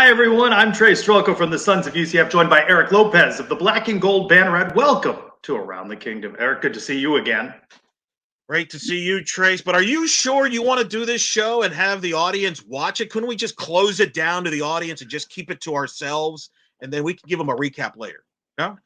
Hi, everyone. I'm Trylko from the Sons of UCF, joined by Eric Lopez of the Black and Gold Banneret. Welcome to Around the Kingdom. Eric, good to see you again. Great to see you, Trace. But are you sure you want to do this show and have the audience watch it? Couldn't we just close it down to the audience and just keep it to ourselves, and then we can give them a recap later? No?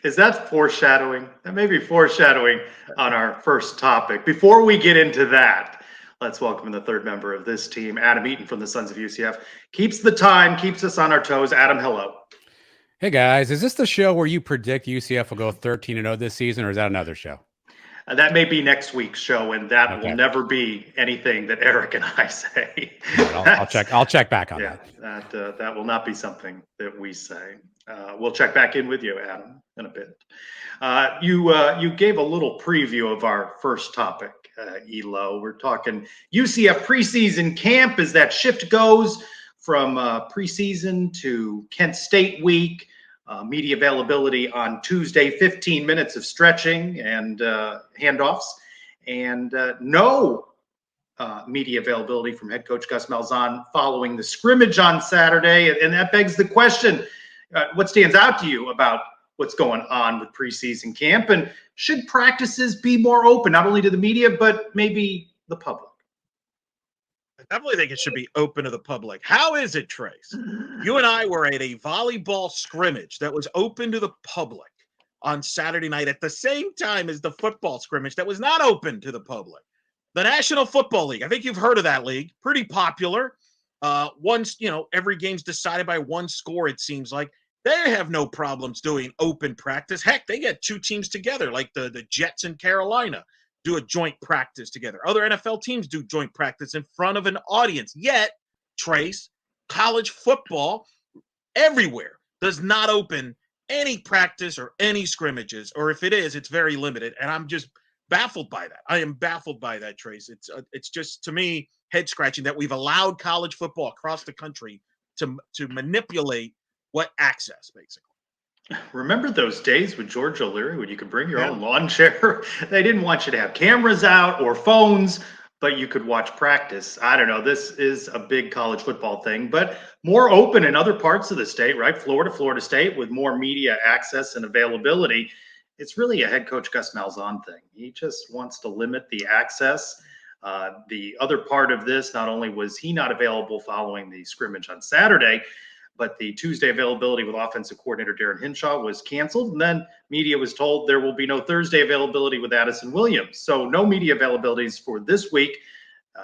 Is that foreshadowing? That may be foreshadowing on our first topic. Before we get into that, let's welcome the third member of this team, Adam Eaton from the Sons of UCF. Keeps the time, keeps us on our toes. Adam, hello. Hey guys, is this the show where you predict UCF will go 13-0 this season, or is that another show? That may be next week's show, and that will never be anything that Eric and I say. I'll check back on that. That will not be something that we say. We'll check back in with you, Adam, in a bit. You gave a little preview of our first topic, Elo. We're talking UCF preseason camp as that shift goes from preseason to Kent State week. Media availability on Tuesday, 15 minutes of stretching and handoffs, and no media availability from head coach Gus Malzahn following the scrimmage on Saturday. And that begs the question, what stands out to you about what's going on with preseason camp? And should practices be more open, not only to the media, but maybe the public? I definitely think it should be open to the public. How is it, Trace? You and I were at a volleyball scrimmage that was open to the public on Saturday night at the same time as the football scrimmage that was not open to the public. The National Football League. I think you've heard of that league. Pretty popular. Once, every game's decided by one score, it seems like. They have no problems doing open practice. Heck, they get two teams together, like the Jets in Carolina. Do a joint practice together. Other NFL teams do joint practice in front of an audience. Yet, Trace, college football everywhere does not open any practice or any scrimmages, or if it is, it's very limited. And I'm just baffled by that. I am baffled by that, Trace. It's just, to me, head scratching that we've allowed college football across the country to manipulate what access, basically. Remember those days with George O'Leary when you could bring your own lawn chair? They didn't want you to have cameras out or phones, but you could watch practice. I don't know. This is a big college football thing, but more open in other parts of the state, right? Florida State with more media access and availability. It's really a head coach Gus Malzahn thing. He just wants to limit the access. The other part of this, not only was he not available following the scrimmage on Saturday, but the Tuesday availability with offensive coordinator Darren Hinshaw was canceled. And then media was told there will be no Thursday availability with Addison Williams. So no media availabilities for this week.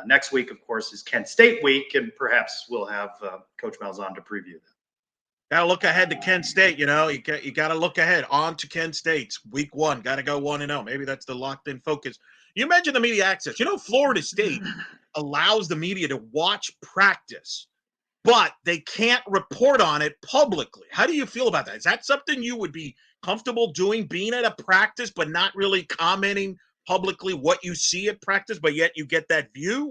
Next week, of course, is Kent State week, and perhaps we'll have Coach Malzahn to preview that. Got to look ahead to Kent State. You got to look ahead on to Kent State. Week 1, got to go 1-0. Maybe that's the locked-in focus. You mentioned the media access. Florida State allows the media to watch practice, but they can't report on it publicly. How do you feel about that? Is that something you would be comfortable doing, being at a practice, but not really commenting publicly what you see at practice, but yet you get that view?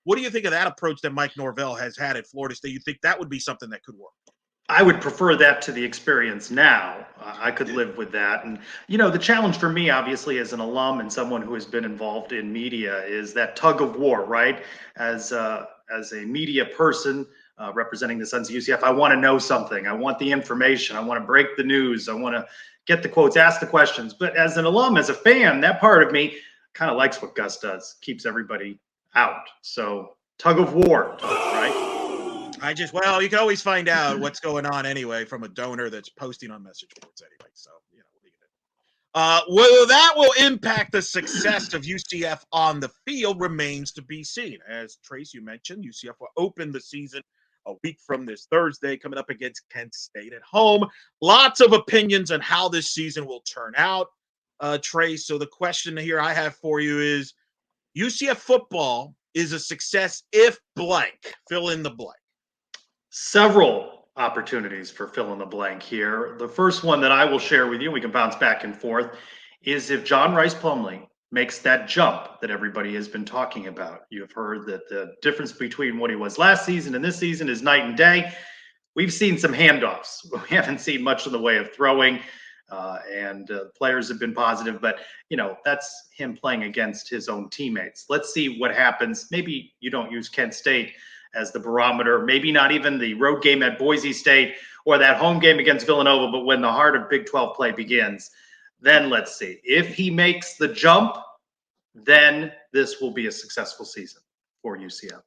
What do you think of that approach that Mike Norvell has had at Florida State? You think that would be something that could work? I would prefer that to the experience now. I could live with that. And, the challenge for me, obviously, as an alum and someone who has been involved in media is that tug of war, right? As a media person, representing the Sons of UCF, I want to know something. I want the information. I want to break the news. I want to get the quotes, ask the questions. But as an alum, as a fan, that part of me kind of likes what Gus does, keeps everybody out. So tug of war, right? You can always find out what's going on anyway from a donor that's posting on message boards anyway. So, whether that will impact the success of UCF on the field remains to be seen. As Trace, you mentioned, UCF will open the season a week from this Thursday, coming up against Kent State at home. Lots of opinions on how this season will turn out, Trace. So the question here I have for you is, UCF football is a success if blank. Fill in the blank. Several opportunities for fill in the blank here. The first one that I will share with you, we can bounce back and forth, is if John Rice Plumlee makes that jump that everybody has been talking about. You've heard that the difference between what he was last season and this season is night and day. We've seen some handoffs. We haven't seen much in the way of throwing, and players have been positive, but that's him playing against his own teammates. Let's see what happens. Maybe you don't use Kent State as the barometer. Maybe not even the road game at Boise State or that home game against Villanova, but when the heart of Big 12 play begins, then let's see. If he makes the jump, then this will be a successful season for UCF.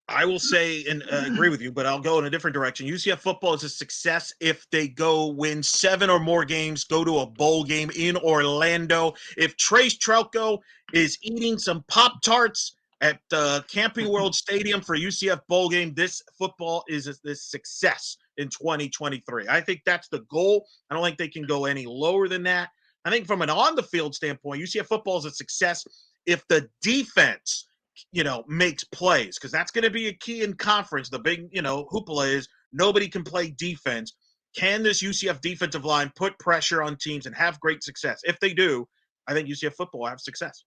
I will say and agree with you, but I'll go in a different direction. UCF football is a success if they go win 7 or more games, go to a bowl game in Orlando. If Trylko is eating some Pop-Tarts at Camping World Stadium for UCF bowl game, this football is this success in 2023. I think that's the goal. I don't think they can go any lower than that. I think from an on-the-field standpoint, UCF football is a success if the defense makes plays, because that's going to be a key in conference. The big, hoopla is nobody can play defense. Can this UCF defensive line put pressure on teams and have great success? If they do, I think UCF football will have success.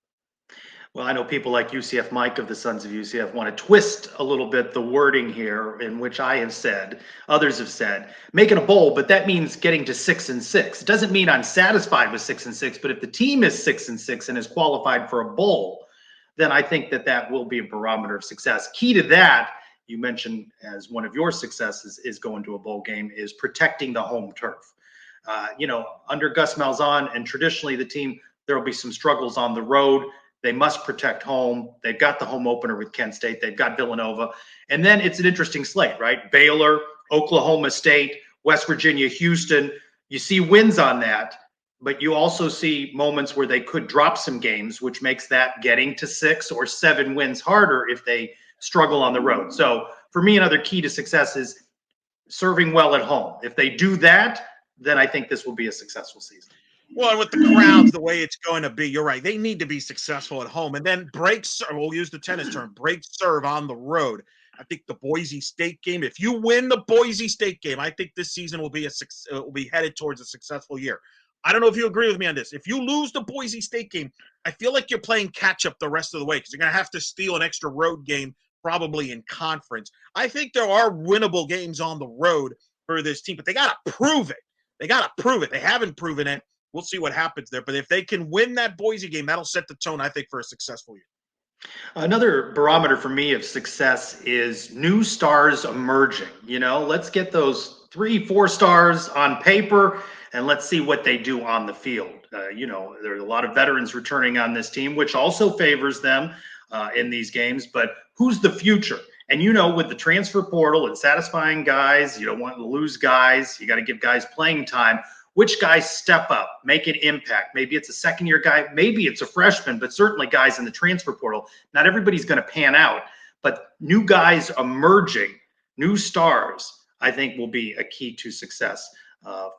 Well, I know people like UCF Mike of the Sons of UCF want to twist a little bit the wording here, in which I have said, others have said, making a bowl, but that means getting to 6-6. It doesn't mean I'm satisfied with 6-6, but if the team is 6-6 and is qualified for a bowl, then I think that will be a barometer of success. Key to that, you mentioned as one of your successes is going to a bowl game, is protecting the home turf. Under Gus Malzahn and traditionally the team, there will be some struggles on the road. They must protect home. They've got the home opener with Kent State. They've got Villanova. And then it's an interesting slate, right? Baylor, Oklahoma State, West Virginia, Houston. You see wins on that. But you also see moments where they could drop some games, which makes that getting to 6 or 7 wins harder if they struggle on the road. So for me, another key to success is serving well at home. If they do that, then I think this will be a successful season. Well, and with the crowds, the way it's going to be, you're right. They need to be successful at home. And then we'll use the tennis term, break serve on the road. I think the Boise State game, if you win the Boise State game, I think this season will be headed towards a successful year. I don't know if you agree with me on this. If you lose the Boise State game, I feel like you're playing catch-up the rest of the way because you're going to have to steal an extra road game probably in conference. I think there are winnable games on the road for this team, but they got to prove it. They haven't proven it. We'll see what happens there. But if they can win that Boise game, that'll set the tone, I think, for a successful year. Another barometer for me of success is new stars emerging. Let's get those 3-4 stars on paper and let's see what they do on the field. There's a lot of veterans returning on this team, which also favors them in these games. But who's the future? And with the transfer portal and satisfying guys, you don't want to lose guys. You got to give guys playing time. Which guys step up, make an impact? Maybe it's a second-year guy. Maybe it's a freshman, but certainly guys in the transfer portal. Not everybody's going to pan out, but new guys emerging, new stars, I think will be a key to success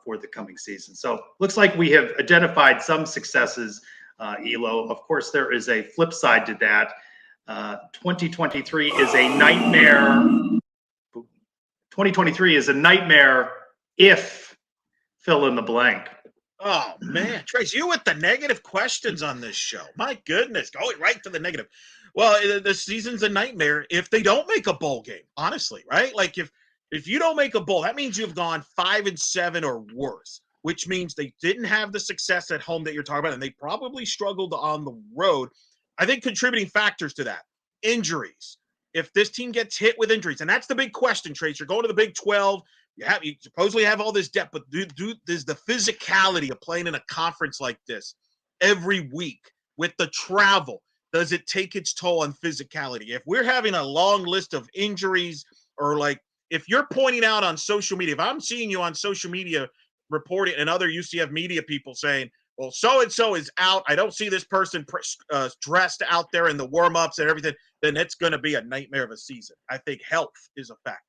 for the coming season. So looks like we have identified some successes, Elo. Of course, there is a flip side to that. 2023 is a nightmare. 2023 is a nightmare if fill in the blank. Oh, man. Trace, you with the negative questions on this show. My goodness, going right to the negative. Well, the season's a nightmare if they don't make a bowl game, honestly, right? Like if you don't make a bowl, that means you've gone 5-7 or worse, which means they didn't have the success at home that you're talking about, and they probably struggled on the road. I think contributing factors to that, injuries. If this team gets hit with injuries, and that's the big question, Trace, you're going to the Big 12, you supposedly have all this depth, but there's the physicality of playing in a conference like this every week with the travel. Does it take its toll on physicality? If we're having a long list of injuries, or like if you're pointing out on social media, if I'm seeing you on social media reporting and other UCF media people saying, well, so-and-so is out, I don't see this person dressed out there in the warm-ups and everything, then it's going to be a nightmare of a season. I think health is a factor.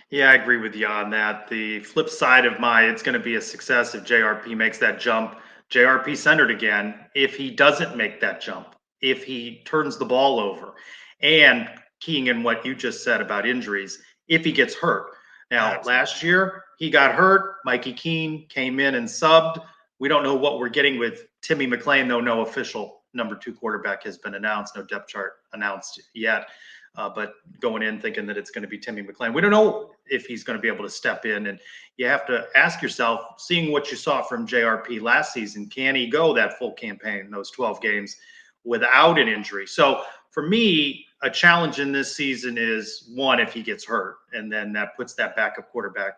Yeah, I agree with you on that. The flip side of it's going to be a success if JRP makes that jump. JRP centered again. If he doesn't make that jump, if he turns the ball over, and keying in what you just said about injuries, if he gets hurt. Now, last year he got hurt. Mikey Keene came in and subbed. We don't know what we're getting with Timmy McClain, though no official number 2 quarterback has been announced, no depth chart announced yet. But going in thinking that it's going to be Timmy McClain. We don't know if he's going to be able to step in. And you have to ask yourself, seeing what you saw from JRP last season, can he go that full campaign, those 12 games, without an injury? So for me, a challenge in this season is one, if he gets hurt, and then that puts that backup quarterback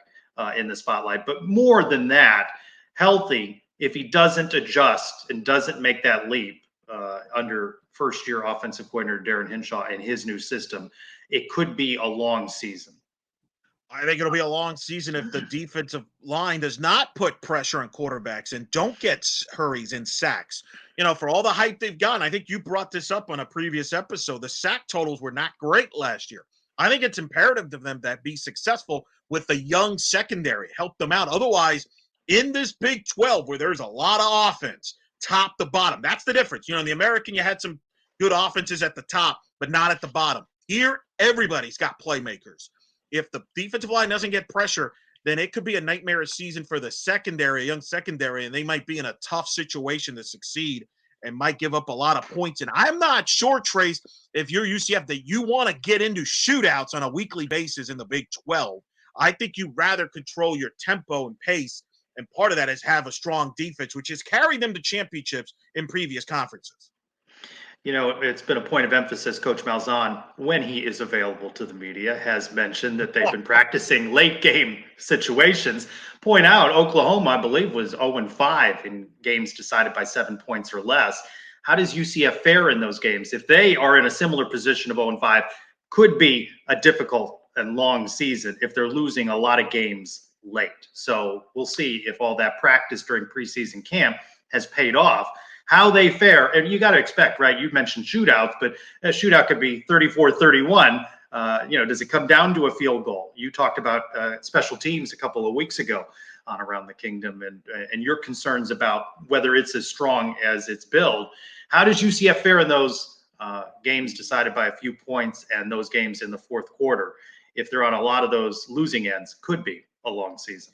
in the spotlight. But more than that, healthy, if he doesn't adjust and doesn't make that leap under first-year offensive coordinator Darren Hinshaw and his new system, it could be a long season. I think it'll be a long season if the defensive line does not put pressure on quarterbacks and don't get hurries and sacks. For all the hype they've gotten, I think you brought this up on a previous episode. The sack totals were not great last year. I think it's imperative to them that be successful with the young secondary, help them out. Otherwise, in this Big 12 where there's a lot of offense, top to bottom, that's the difference. In the American, you had some good offenses at the top, but not at the bottom. Here, everybody's got playmakers. If the defensive line doesn't get pressure, then it could be a nightmare season for the secondary, young secondary, and they might be in a tough situation to succeed and might give up a lot of points. And I'm not sure, Trace, if you're UCF, that you want to get into shootouts on a weekly basis in the Big 12. I think you'd rather control your tempo and pace, and part of that is have a strong defense, which has carried them to championships in previous conferences. It's been a point of emphasis. Coach Malzahn, when he is available to the media, has mentioned that they've been practicing late game situations. Point out, Oklahoma, I believe, was 0-5 in games decided by 7 points or less. How does UCF fare in those games? If they are in a similar position of 0-5, could be a difficult and long season if they're losing a lot of games late. So we'll see if all that practice during preseason camp has paid off. How they fare, and you got to expect, right? You mentioned shootouts, but a shootout could be 34-31. Does it come down to a field goal? You talked about special teams a couple of weeks ago on Around the Kingdom, and your concerns about whether it's as strong as it's billed. How does UCF fare in those games decided by a few points and those games in the fourth quarter? If they're on a lot of those losing ends, could be a long season.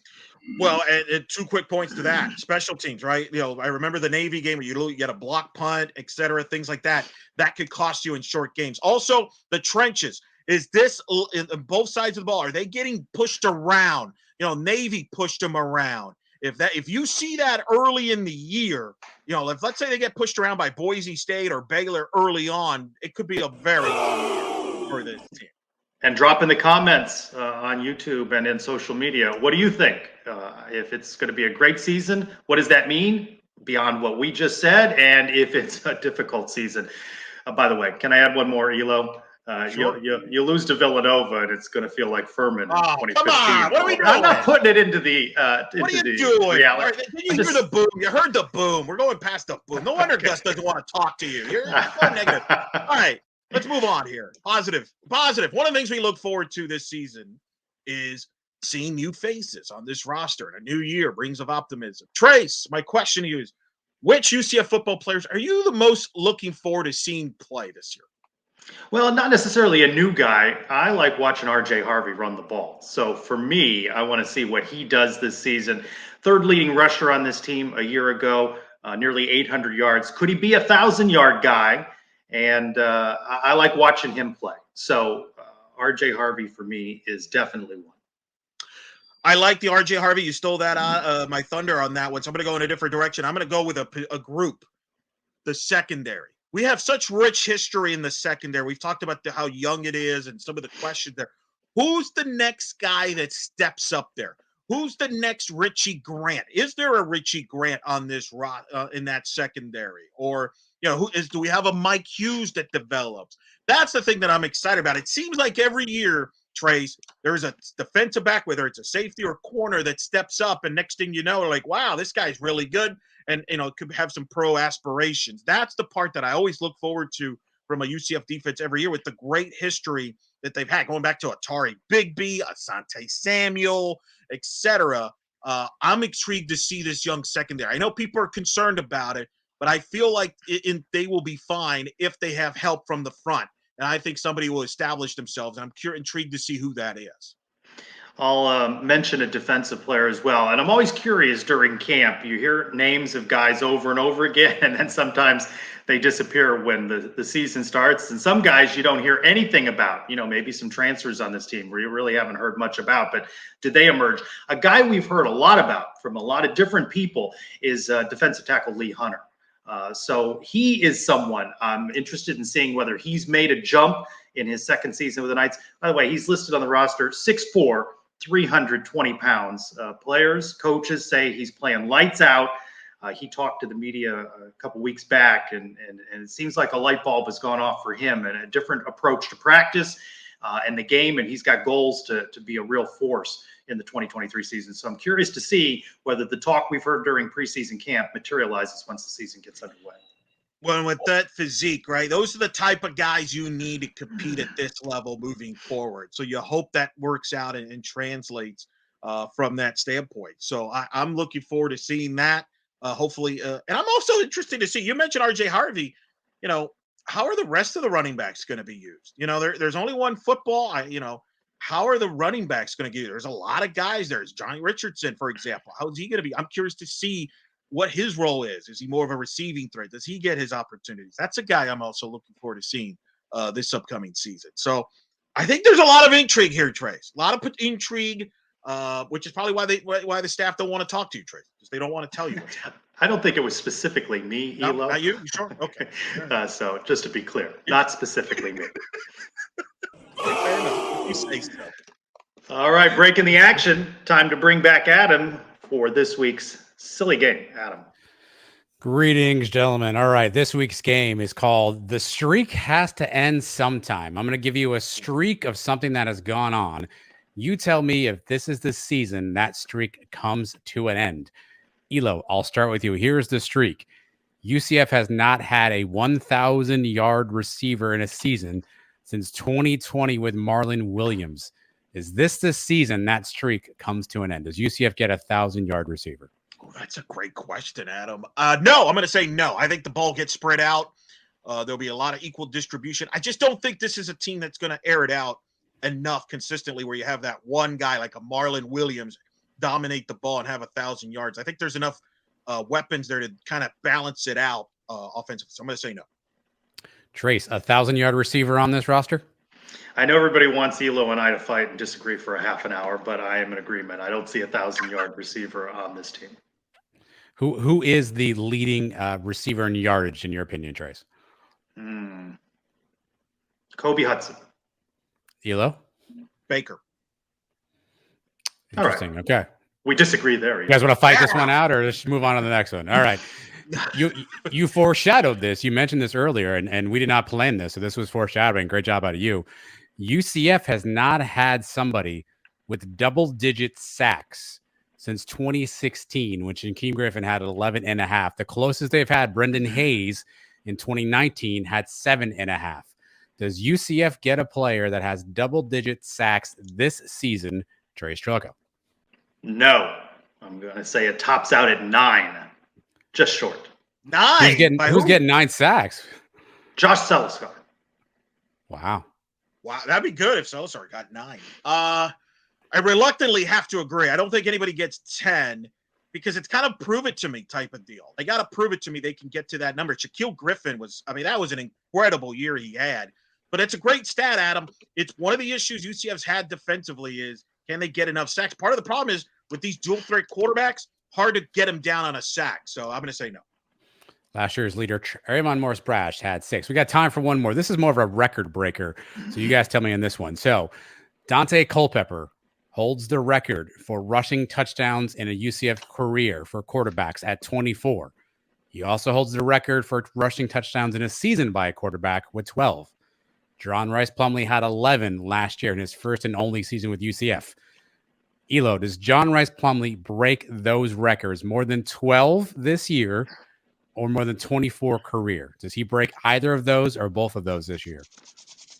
Well, and 2 quick points to that. Special teams, right? I remember the Navy game where you get a block punt, et cetera, things like that. That could cost you in short games. Also, the trenches. Is this in both sides of the ball? Are they getting pushed around? Navy pushed them around. If you see that early in the year, if let's say they get pushed around by Boise State or Baylor early on, it could be a very long year for this team. And drop in the comments on YouTube and in social media. What do you think? If it's going to be a great season, what does that mean beyond what we just said? And if it's a difficult season. By the way, can I add one more, Elo? Sure. You lose to Villanova, and it's going to feel like Furman in 2015. Come on. What are we doing? I'm not putting it into the what are you doing? reality. Did you hear the boom? You heard the boom. We're going past the boom. No wonder Gus doesn't want to talk to you. You're so negative. All right. Let's move on here. Positive. One of the things we look forward to this season is seeing new faces on this roster. And a new year brings of optimism. Trace, my question to you is, which UCF football players are you the most looking forward to seeing play this year? Well, not necessarily a new guy. I like watching RJ Harvey run the ball. So for me, I want to see what he does this season. Third leading rusher on this team a year ago, nearly 800 yards. Could he be a 1,000-yard guy? And I like watching him play. So RJ Harvey for me is definitely one. I like the RJ Harvey. You stole that my thunder on that one. So I'm going to go in a different direction. I'm going to go with a group, the secondary. We have such rich history in the secondary. We've talked about how young it is and some of the questions there. Who's the next guy that steps up there? Who's the next Richie Grant? Is there a Richie Grant on this in that secondary? Or do we have a Mike Hughes that develops? That's the thing that I'm excited about. It seems like every year, Trace, there's a defensive back, whether it's a safety or corner, that steps up, and next thing you know, like, wow, this guy's really good, and could have some pro aspirations. That's the part that I always look forward to from a UCF defense every year, with the great history that they've had, going back to Atari Bigby, Asante Samuel, etc. I'm intrigued to see this young secondary. I know people are concerned about it, but I feel like they will be fine if they have help from the front. And I think somebody will establish themselves. And I'm intrigued to see who that is. I'll mention a defensive player as well. And I'm always curious during camp. You hear names of guys over and over again, and then sometimes they disappear when the season starts. And some guys you don't hear anything about. Maybe some transfers on this team where you really haven't heard much about. But did they emerge? A guy we've heard a lot about from a lot of different people is defensive tackle Lee Hunter. So he is someone I'm interested in seeing whether he's made a jump in his second season with the Knights. By the way, he's listed on the roster 6'4", 320 pounds. Players, coaches say he's playing lights out. He talked to the media a couple weeks back, and it seems like a light bulb has gone off for him and a different approach to practice and the game, and he's got goals to be a real force in the 2023 season. So I'm curious to see whether the talk we've heard during preseason camp materializes once the season gets underway. Well, with that physique, right? Those are the type of guys you need to compete at this level moving forward. So you hope that works out and translates from that standpoint. So I'm looking forward to seeing that. Hopefully, and I'm also interested to see. You mentioned R.J. Harvey. You know, how are the rest of the running backs going to be used? You know, there's only one football. How are the running backs going to get used? There's a lot of guys. There's Johnny Richardson, for example. How is he going to be? I'm curious to see what his role is. Is he more of a receiving threat? Does he get his opportunities? That's a guy I'm also looking forward to seeing this upcoming season. So I think there's a lot of intrigue here, Trace. A lot of intrigue, which is probably why the staff don't want to talk to you, Trace, because they don't want to tell you what's happening. I don't think it was specifically me, No, Elo. not you? Sure. Okay. So just to be clear, not specifically me. Fair enough. You say so. All right, breaking the action. Time to bring back Adam for this week's silly game. Adam. Greetings, gentlemen. All right, this week's game is called The Streak Has to End Sometime. I'm going to give you a streak of something that has gone on. You tell me if this is the season that streak comes to an end. Elo, I'll start with you. Here's the streak. UCF has not had a 1,000-yard receiver in a season since 2020 with Marlon Williams. Is this the season that streak comes to an end? Does UCF get a 1,000-yard receiver? Oh, that's a great question, Adam. No, I'm going to say no. I think the ball gets spread out. There'll be a lot of equal distribution. I just don't think this is a team that's going to air it out enough consistently where you have that one guy like a Marlon Williams dominate the ball and have 1,000 yards. I think there's enough weapons there to kind of balance it out offensively. So I'm going to say no. Trace, a 1,000-yard receiver on this roster? I know everybody wants Elo and I to fight and disagree for a half an hour, but I am in agreement. I don't see a 1,000-yard receiver on this team. Who is the leading receiver in yardage, in your opinion, Trace? Kobe Hudson. Elo? Baker. Interesting. Right. Okay. We disagree there. You guys want to fight this one out, or just move on to the next one? All right. You foreshadowed this. You mentioned this earlier, and we did not plan this, so this was foreshadowing. Great job out of you. UCF has not had somebody with double-digit sacks since 2016, when Shaquem Griffin had 11.5. The closest they've had, Brendan Hayes in 2019 had 7.5. Does UCF get a player that has double-digit sacks this season? Trace Trylko. No, I'm going to say it tops out at 9, just short. 9? Who's getting 9 sacks? Josh Seliscar. Wow, that'd be good if Seliscar got 9. I reluctantly have to agree. I don't think anybody gets 10 because it's kind of prove it to me type of deal. They got to prove it to me they can get to that number. Shaquille Griffin that was an incredible year he had. But it's a great stat, Adam. It's one of the issues UCF's had defensively is can they get enough sacks? Part of the problem is with these dual threat quarterbacks, hard to get them down on a sack. So I'm going to say no. Last year's leader, Trayvon Morris-Brash, had 6. We got time for one more. This is more of a record breaker. So you guys tell me on this one. So Dante Culpepper holds the record for rushing touchdowns in a UCF career for quarterbacks at 24. He also holds the record for rushing touchdowns in a season by a quarterback with 12. John Rice Plumlee had 11 last year in his first and only season with UCF. Elo, does John Rice Plumlee break those records more than 12 this year or more than 24 career? Does he break either of those or both of those this year?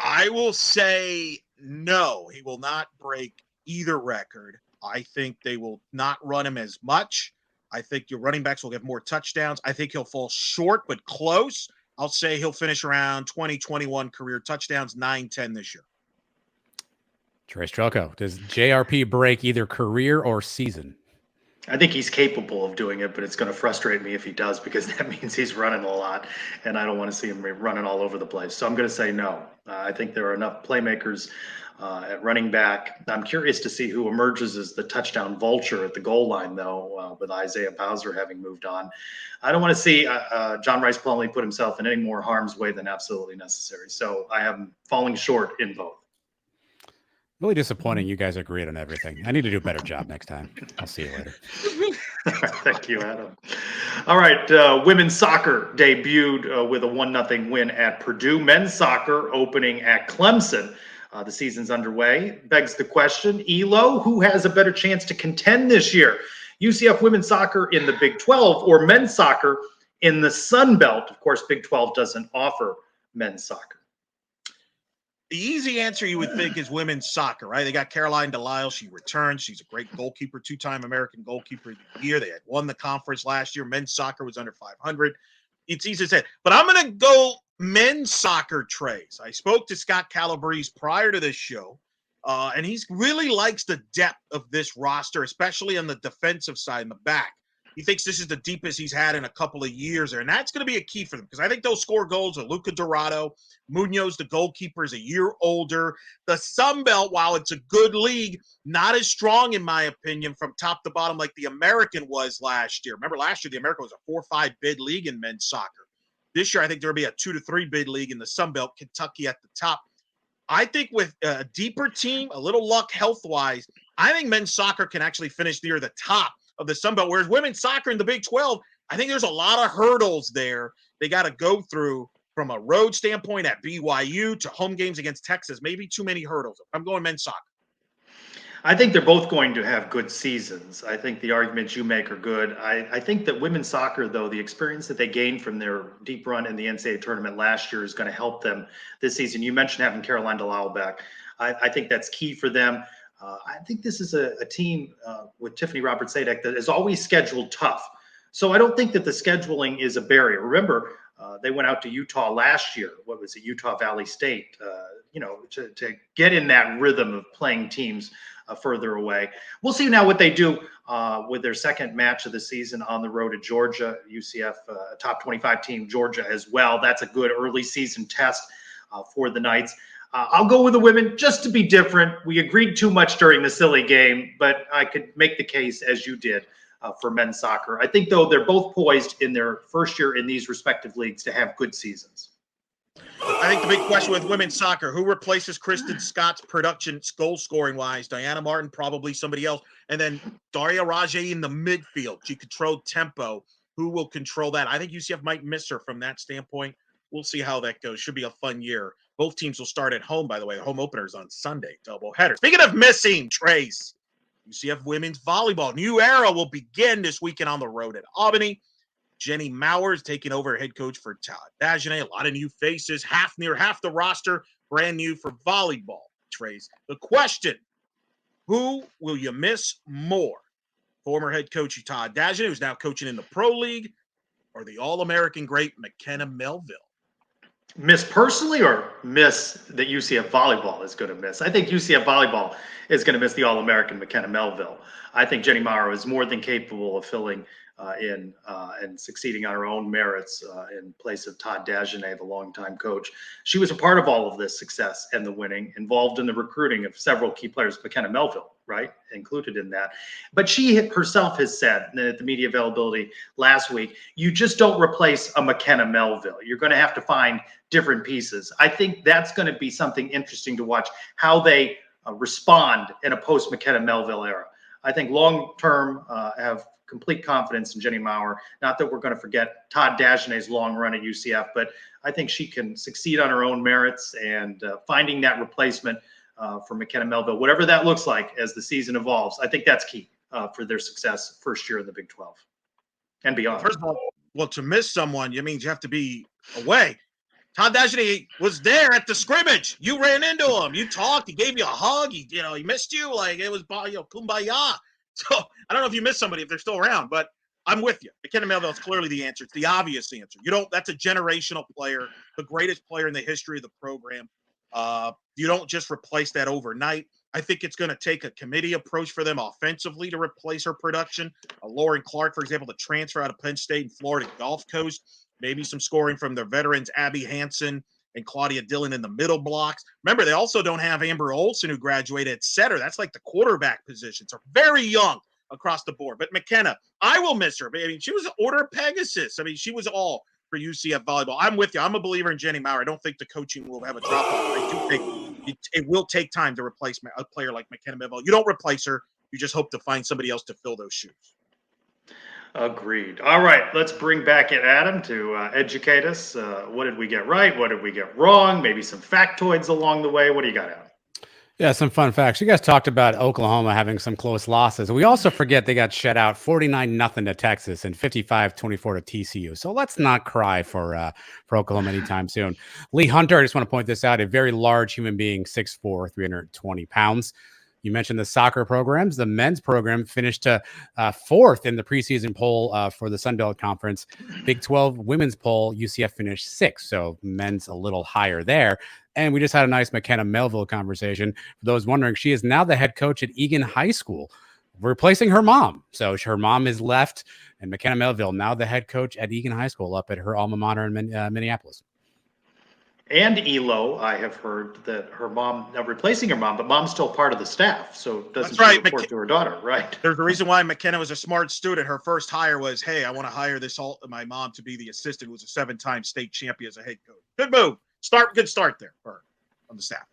I will say no. He will not break either record. I think they will not run him as much. I think your running backs will get more touchdowns. I think he'll fall short, but close. I'll say he'll finish around 20, 21 career touchdowns, 9, 10 this year. Trace Trylko, does JRP break either career or season? I think he's capable of doing it, but it's going to frustrate me if he does because that means he's running a lot, and I don't want to see him running all over the place. So I'm going to say no. I think there are enough playmakers at running back. I'm curious to see who emerges as the touchdown vulture at the goal line, though, with Isaiah Bowser having moved on. I don't want to see John Rice Plumlee put himself in any more harm's way than absolutely necessary. So I am falling short in both. Really disappointing. You guys are great on everything. I need to do a better job next time. I'll see you later. Thank you, Adam. All right, women's soccer debuted with a 1-0 win at Purdue. Men's soccer opening at Clemson. The season's underway. Begs the question, Elo, who has a better chance to contend this year? UCF women's soccer in the Big 12 or men's soccer in the Sun Belt? Of course, Big 12 doesn't offer men's soccer. The easy answer you would think is women's soccer, right? They got Caroline Delisle. She returns. She's a great goalkeeper, 2-time American goalkeeper of the year. They had won the conference last year. Men's soccer was under 500. It's easy to say, but I'm going to go men's soccer trays. I spoke to Scott Calabrese prior to this show, and he really likes the depth of this roster, especially on the defensive side in the back. He thinks this is the deepest he's had in a couple of years there, and that's going to be a key for them because I think they'll score goals with Luca Dorado. Munoz, the goalkeeper, is a year older. The Sun Belt, while it's a good league, not as strong, in my opinion, from top to bottom like the American was last year. Remember, last year the American was a 4-5 bid league in men's soccer. This year, I think there will be a 2-3 bid league in the Sun Belt, Kentucky at the top. I think with a deeper team, a little luck health-wise, I think men's soccer can actually finish near the top of the Sun Belt, whereas women's soccer in the Big 12, I think there's a lot of hurdles there they got to go through from a road standpoint at BYU to home games against Texas. Maybe too many hurdles. I'm going men's soccer. I think they're both going to have good seasons. I think the arguments you make are good. I think that women's soccer, though, the experience that they gained from their deep run in the NCAA tournament last year is going to help them this season. You mentioned having Caroline Delisle back. I think that's key for them. I think this is a team with Tiffany Roberts-Sadek that is always scheduled tough. So I don't think that the scheduling is a barrier. Remember, they went out to Utah last year. What was it? Utah Valley State, to get in that rhythm of playing teams further away. We'll see now what they do with their second match of the season on the road at Georgia, UCF, top 25 team, Georgia as well. That's a good early season test for the Knights. I'll go with the women just to be different. We agreed too much during the silly game, but I could make the case, as you did, for men's soccer. I think, though, they're both poised in their first year in these respective leagues to have good seasons. I think the big question with women's soccer, who replaces Kristen Scott's production goal scoring wise? Diana Martin, probably somebody else. And then Daria Rajay in the midfield. She controlled tempo. Who will control that? I think UCF might miss her from that standpoint. We'll see how that goes. Should be a fun year. Both teams will start at home, by the way. The home opener is on Sunday, doubleheader. Speaking of missing, Trace, UCF women's volleyball. New era will begin this weekend on the road at Albany. Jenny Maurer taking over head coach for Todd Dagenet. A lot of new faces, near half the roster, brand new for volleyball. Trace, the question, who will you miss more? Former head coach Todd Dagenet, who's now coaching in the Pro League, or the All-American great McKenna Melville? Miss personally or miss that UCF volleyball is going to miss? I think UCF volleyball is going to miss the All-American McKenna Melville. I think Jenny Maurer is more than capable of filling in and succeeding on her own merits in place of Todd Dagenet, the longtime coach. She was a part of all of this success and the winning, involved in the recruiting of several key players, McKenna Melville, right, included in that. But she herself has said at the media availability last week, you just don't replace a McKenna Melville. You're going to have to find different pieces. I think that's going to be something interesting to watch, how they respond in a post-McKenna Melville era. I think long-term have complete confidence in Jenny Maurer. Not that we're going to forget Todd Dagenet's long run at UCF, but I think she can succeed on her own merits, and finding that replacement for McKenna Melville, whatever that looks like as the season evolves, I think that's key for their success first year in the Big 12 and beyond. First of all, well, to miss someone, it means you have to be away. Todd Dagenet was there at the scrimmage. You ran into him. You talked. He gave you a hug. He missed you. Like, it was kumbaya. So I don't know if you missed somebody if they're still around, but I'm with you. McKenna Melville is clearly the answer. It's the obvious answer. That's a generational player, the greatest player in the history of the program. You don't just replace that overnight. I think it's going to take a committee approach for them offensively to replace her production. Lauren Clark, for example, the transfer out of Penn State and Florida Gulf Coast, maybe some scoring from their veterans, Abby Hansen and Claudia Dillon in the middle blocks. Remember, they also don't have Amber Olsen, who graduated at center. That's like the quarterback position. So very young across the board. But McKenna, I will miss her. I mean, she was Order of Pegasus. I mean, she was all for UCF volleyball. I'm with you. I'm a believer in Jenny Maurer. I don't think the coaching will have a drop off. I do think it will take time to replace a player like McKenna Melville. You don't replace her. You just hope to find somebody else to fill those shoes. Agreed. All right, let's bring back in Adam to educate us. What did we get right? What did we get wrong? Maybe some factoids along the way. What do you got, Adam? Yeah, some fun facts. You guys talked about Oklahoma having some close losses. We also forget they got shut out 49-0 to Texas and 55-24 to TCU. So let's not cry for Oklahoma anytime soon. Lee Hunter, I just want to point this out, a very large human being, 6'4", 320 pounds. You mentioned the soccer programs. The men's program finished fourth in the preseason poll for the Sun Belt Conference. Big 12 women's poll, UCF finished sixth, so men's a little higher there. And we just had a nice McKenna Melville conversation. For those wondering, she is now the head coach at Egan High School, replacing her mom. So her mom is left, and McKenna Melville now the head coach at Egan High School up at her alma mater in Minneapolis. And Elo, I have heard that her mom, now replacing her mom, but mom's still part of the staff, so doesn't she report to her daughter, right? There's a reason why McKenna was a smart student. Her first hire was, hey, I want to hire my mom to be the assistant, who was a 7-time state champion as a head coach. Good move. Good start there for her on the staff.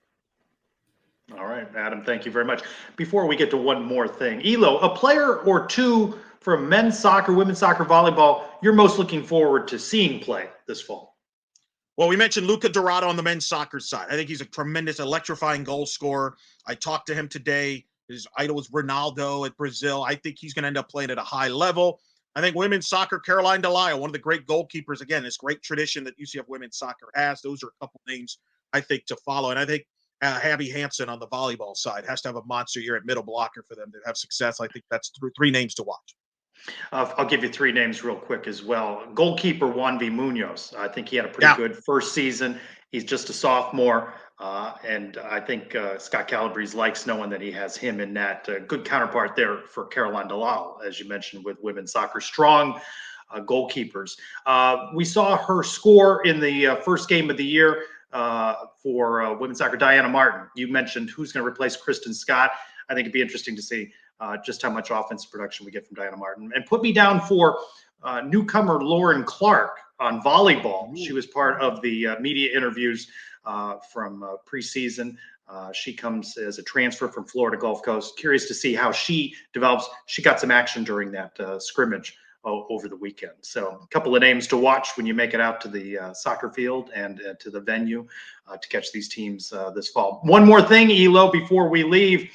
All right, Adam, thank you very much. Before we get to one more thing, Elo, a player or two from men's soccer, women's soccer, volleyball, you're most looking forward to seeing play this fall? Well, we mentioned Luca Dorado on the men's soccer side. I think he's a tremendous, electrifying goal scorer. I talked to him today. His idol was Ronaldo at Brazil. I think he's going to end up playing at a high level. I think women's soccer, Caroline Delisle, one of the great goalkeepers. Again, this great tradition that UCF women's soccer has. Those are a couple names I think to follow. And I think Abby Hansen on the volleyball side has to have a monster year at middle blocker for them to have success. I think that's three names to watch. I'll give you three names real quick as well. Goalkeeper Juan V. Munoz. I think he had a pretty good first season. He's just a sophomore. And I think Scott Calabrese likes knowing that he has him in that good counterpart there for Caroline Delisle, as you mentioned, with women's soccer. Strong goalkeepers. We saw her score in the first game of the year for women's soccer, Diana Martin. You mentioned who's going to replace Kristen Scott. I think it'd be interesting to see just how much offensive production we get from Diana Martin. And put me down for newcomer Lauren Clark on volleyball. She was part of the media interviews from preseason. She comes as a transfer from Florida Gulf Coast. Curious to see how she develops. She got some action during that scrimmage over the weekend. So a couple of names to watch when you make it out to the soccer field and to the venue to catch these teams this fall. One more thing, Elo, before we leave.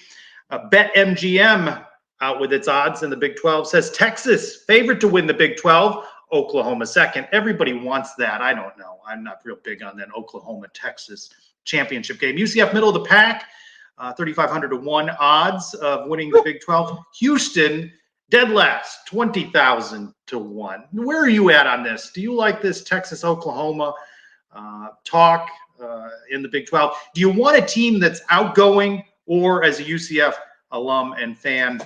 BetMGM out with its odds in the Big 12 says Texas favorite to win the Big 12, Oklahoma second. Everybody wants that. I don't know. I'm not real big on that Oklahoma-Texas championship game. UCF middle of the pack, 3,500 to 1 odds of winning the Big 12. Houston dead last, 20,000 to 1. Where are you at on this? Do you like this Texas-Oklahoma talk in the Big 12? Do you want a team that's outgoing? Or as a UCF alum and fan,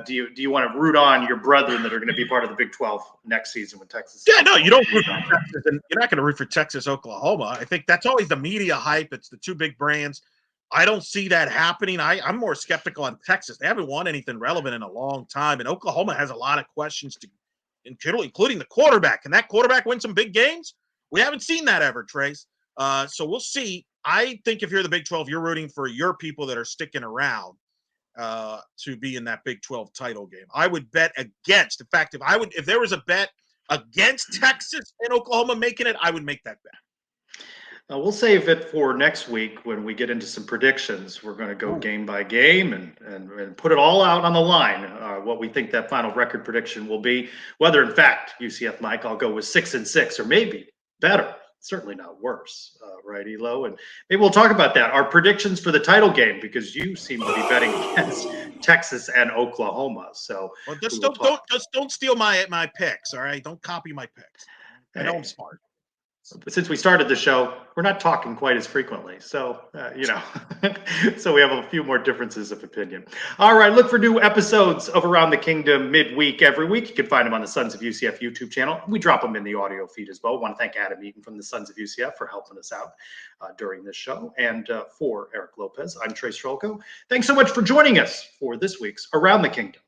do you want to root on your brethren that are going to be part of the Big 12 next season with Texas? Yeah, no, you don't root for Texas, and you're not going to root for Texas, Oklahoma. I think that's always the media hype. It's the two big brands. I don't see that happening. I'm more skeptical on Texas. They haven't won anything relevant in a long time, and Oklahoma has a lot of questions including the quarterback. Can that quarterback win some big games? We haven't seen that ever, Trace. So we'll see. I think if you're the Big 12, you're rooting for your people that are sticking around to be in that Big 12 title game. I would bet against. In fact, if there was a bet against Texas and Oklahoma making it, I would make that bet. We'll save it for next week when we get into some predictions. We're going to go game by game and put it all out on the line, what we think that final record prediction will be. Whether, in fact, UCF, Mike, I'll go with 6-6 or maybe better. Certainly not worse, right, Elo? And maybe we'll talk about that. Our predictions for the title game, because you seem to be betting against Texas and Oklahoma. So just don't steal my picks, all right? Don't copy my picks. I know I'm smart. since we started the show, we're not talking quite as frequently. So, so we have a few more differences of opinion. All right, look for new episodes of Around the Kingdom midweek every week. You can find them on the Sons of UCF YouTube channel. We drop them in the audio feed as well. I want to thank Adam Eaton from the Sons of UCF for helping us out during this show. And for Eric Lopez, I'm Trylko. Thanks so much for joining us for this week's Around the Kingdom.